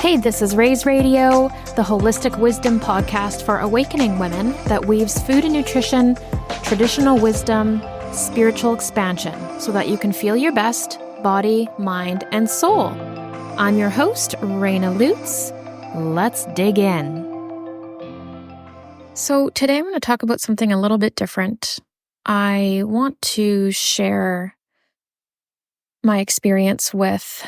Hey, this is Raise Radio, the holistic wisdom podcast for awakening women that weaves food and nutrition, traditional wisdom, spiritual expansion, so that you can feel your best, body, mind, and soul. I'm your host, Raina Lutz. Let's dig in. So today I'm going to talk about something a little bit different. I want to share my experience with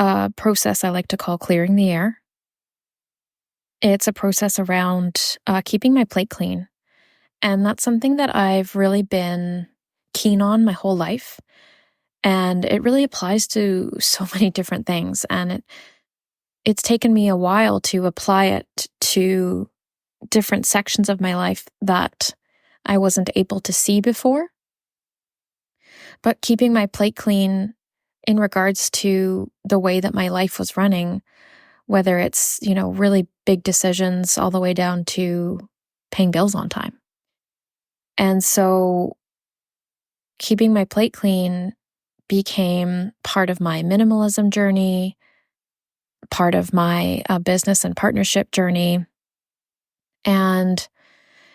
a process I like to call clearing the air. It's a process around keeping my plate clean. And that's something that I've really been keen on my whole life. And it really applies to so many different things. And it's taken me a while to apply it to different sections of my life that I wasn't able to see before. But keeping my plate clean in regards to the way that my life was running, whether it's, really big decisions all the way down to paying bills on time. And so keeping my plate clean became part of my minimalism journey, part of my business and partnership journey. And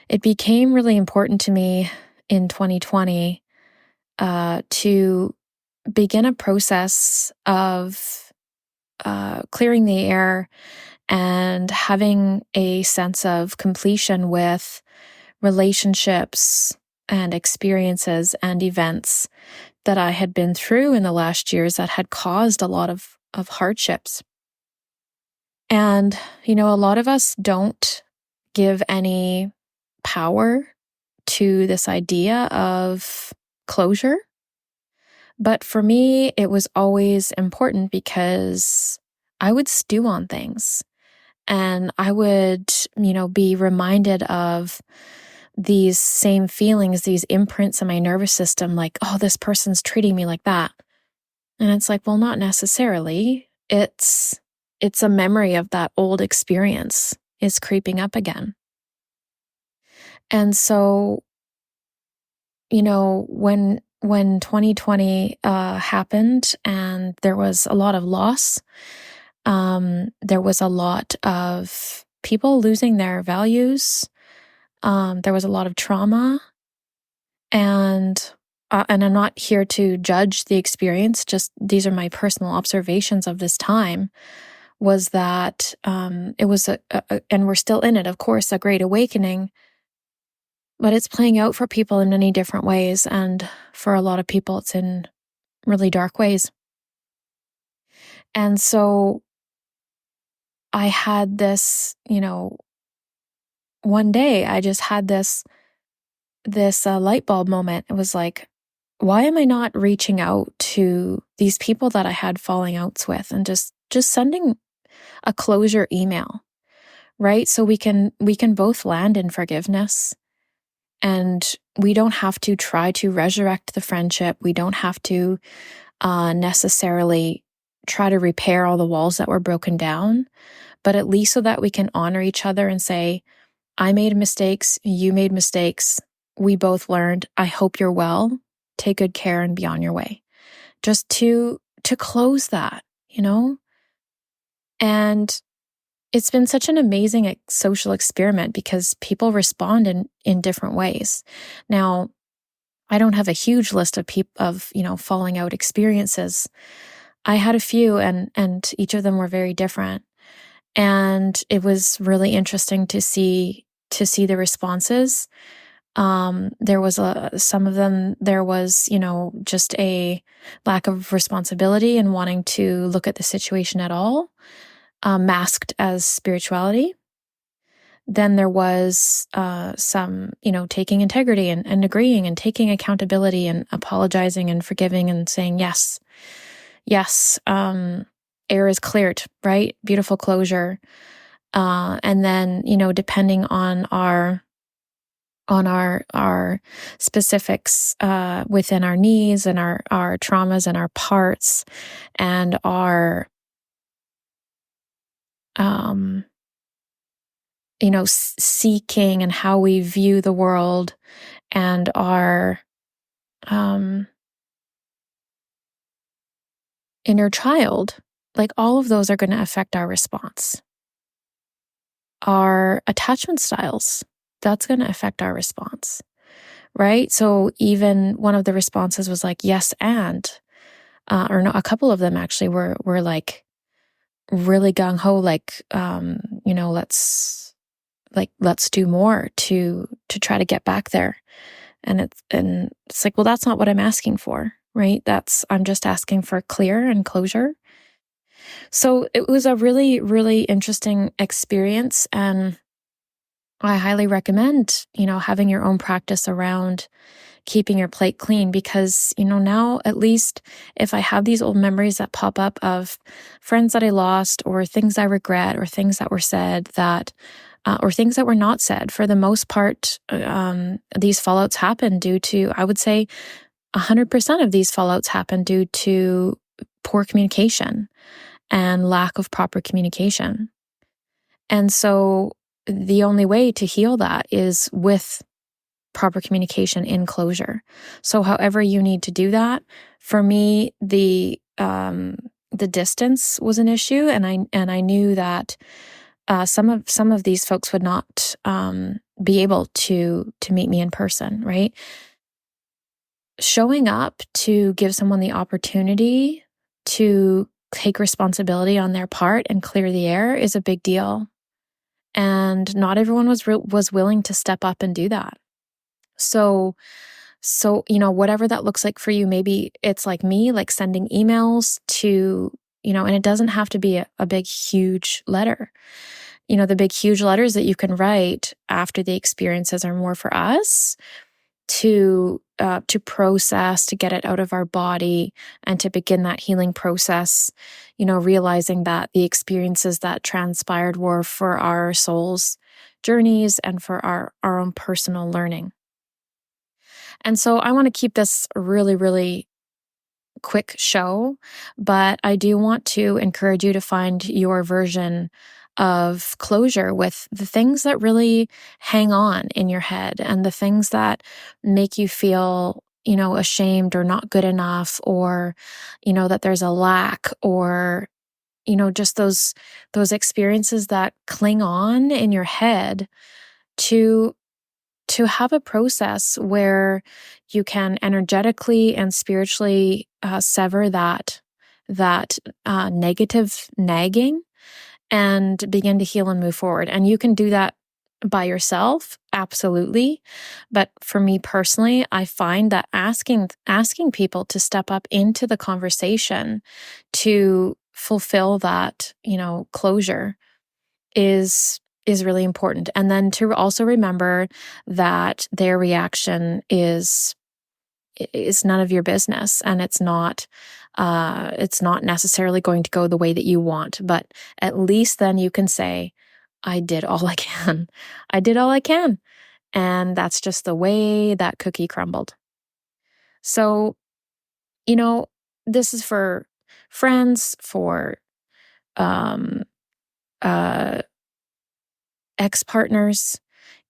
it became really important to me in 2020 to begin a process of clearing the air and having a sense of completion with relationships and experiences and events that I had been through in the last years that had caused a lot of hardships. And, a lot of us don't give any power to this idea of closure. But for me, it was always important because I would stew on things and I would, be reminded of these same feelings, these imprints in my nervous system, like, oh, this person's treating me like that. And it's like, well, not necessarily. It's a memory of that old experience is creeping up again. And so, when 2020 happened and there was a lot of loss, there was a lot of people losing their values. There was a lot of trauma, and I'm not here to judge the experience. Just these are my personal observations of this time. Was that it was and we're still in it, of course, a great awakening. But it's playing out for people in many different ways. And for a lot of people, it's in really dark ways. And so I had this, one day I just had this light bulb moment. It was like, why am I not reaching out to these people that I had falling outs with and just sending a closure email, right? So we can both land in forgiveness. And we don't have to try to resurrect the friendship. We don't have to necessarily try to repair all the walls that were broken down, but at least so that we can honor each other and say, I made mistakes, you made mistakes, we both learned, I hope you're well, take good care and be on your way. Just to close that, And it's been such an amazing social experiment because people respond in different ways. Now, I don't have a huge list of falling out experiences. I had a few, and each of them were very different. And it was really interesting to see the responses. There was some of them. There was just a lack of responsibility and wanting to look at the situation at all. Masked as spirituality. Then there was some, taking integrity and agreeing and taking accountability and apologizing and forgiving and saying, yes, air is cleared, right? Beautiful closure. And then, depending on our specifics within our needs and our traumas and our parts and our seeking and how we view the world and our inner child, like all of those are going to affect our response. Our attachment styles, that's going to affect our response, right? So even one of the responses was like, yes, and, or no, a couple of them actually were like really gung ho, like, let's do more to try to get back there. And it's like, well, that's not what I'm asking for, right? I'm just asking for clear and closure. So it was a really, really interesting experience. And I highly recommend, having your own practice around keeping your plate clean, because, now at least if I have these old memories that pop up of friends that I lost, or things I regret, or things that were said or things that were not said, for the most part, these fallouts happen due to, I would say 100% of these fallouts happen due to poor communication and lack of proper communication. And so the only way to heal that is with proper communication in closure. So however you need to do that, for me, the distance was an issue, and I knew that some of these folks would not be able to meet me in person, right? Showing up to give someone the opportunity to take responsibility on their part and clear the air is a big deal. And not everyone was willing to step up and do that. So, whatever that looks like for you, maybe it's like me, like sending emails to, and it doesn't have to be a big, huge letter. The big, huge letters that you can write after the experiences are more for us to process, to get it out of our body, and to begin that healing process, realizing that the experiences that transpired were for our soul's journeys and for our own personal learning. And so I want to keep this really, really quick show, but I do want to encourage you to find your version of closure with the things that really hang on in your head, and the things that make you feel, ashamed or not good enough, or, that there's a lack, or, just those experiences that cling on in your head, to have a process where you can energetically and spiritually sever that negative nagging and begin to heal and move forward. And you can do that by yourself, absolutely. But for me personally, I find that asking people to step up into the conversation to fulfill that, closure is really important. And then to also remember that their reaction is none of your business, and it's not necessarily going to go the way that you want, but at least then you can say, I did all I can. I did all I can. And that's just the way that cookie crumbled. So, this is for friends, for ex-partners,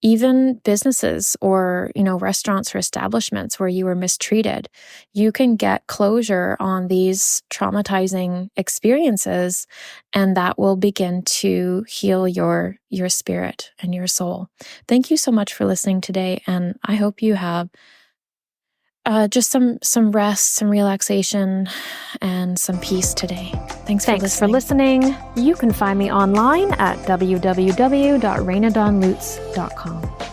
even businesses or, restaurants or establishments where you were mistreated. You can get closure on these traumatizing experiences, and that will begin to heal your spirit and your soul. Thank you so much for listening today, and I hope you have just some rest, some relaxation, and some peace today. Thanks for listening. You can find me online at www.rainadonlutz.com.